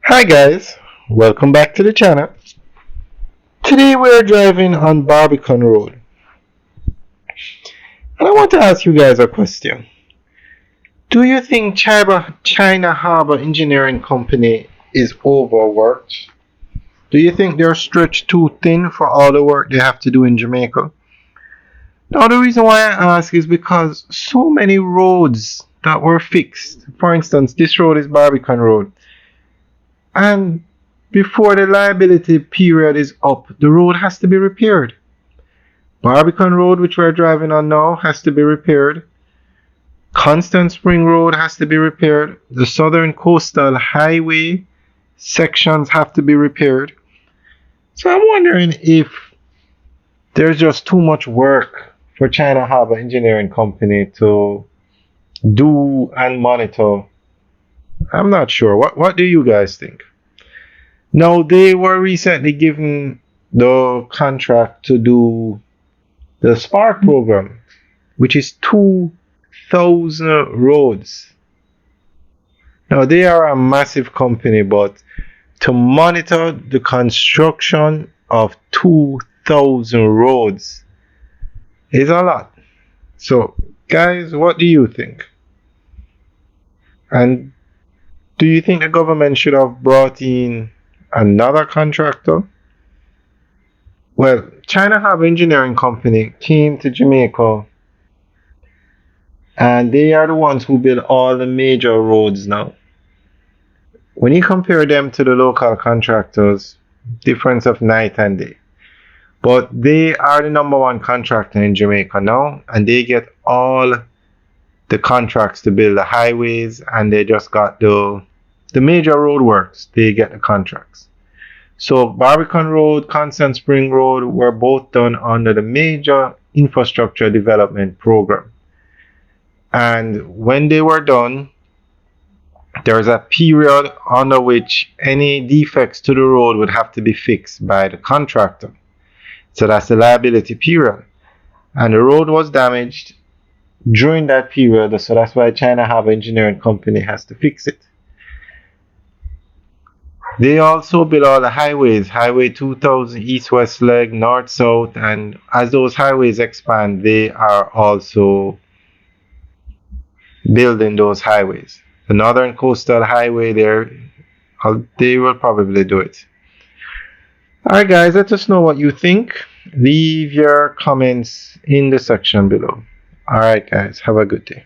Hi guys, welcome back to the channel. Today we are driving on Barbican Road. And I want to ask you guys a question. Do you think China Harbor Engineering Company is overworked? Do you think they're stretched too thin for all the work they have to do in Jamaica? Now the reason why I ask is because so many roads that were fixed, for instance this road is Barbican Road, and before the liability period is up, the road has to be repaired. Barbican Road, which we're driving on now, has to be repaired. Constant Spring Road has to be repaired. The Southern Coastal Highway sections have to be repaired. So I'm wondering if there's just too much work for China Harbor Engineering Company to do and monitor. I'm not sure. What do you guys think? Now, they were recently given the contract to do the Spark program, which is 2,000 roads. Now, they are a massive company, but to monitor the construction of 2,000 roads is a lot. So, guys, what do you think? And do you think the government should have brought in another contractor? Well, China Harbor Engineering Company came to Jamaica and they are the ones who build all the major roads now. When you compare them to the local contractors, difference of night and day. But they are the number one contractor in Jamaica now, and they get all the contracts to build the highways, and they just got the major road works. They get the contracts. So Barbican Road, Constant Spring Road were both done under the major infrastructure development program. And when they were done, there's a period under which any defects to the road would have to be fixed by the contractor. So that's the liability period. And the road was damaged during that period, so that's why China Harbor Engineering Company has to fix it. They also build all the highways, Highway 2000, East-West leg, North-South, and as those highways expand, they are also building those highways. The Northern Coastal Highway there, they will probably do it. Alright guys, let us know what you think. Leave your comments in the section below. Alright guys, have a good day.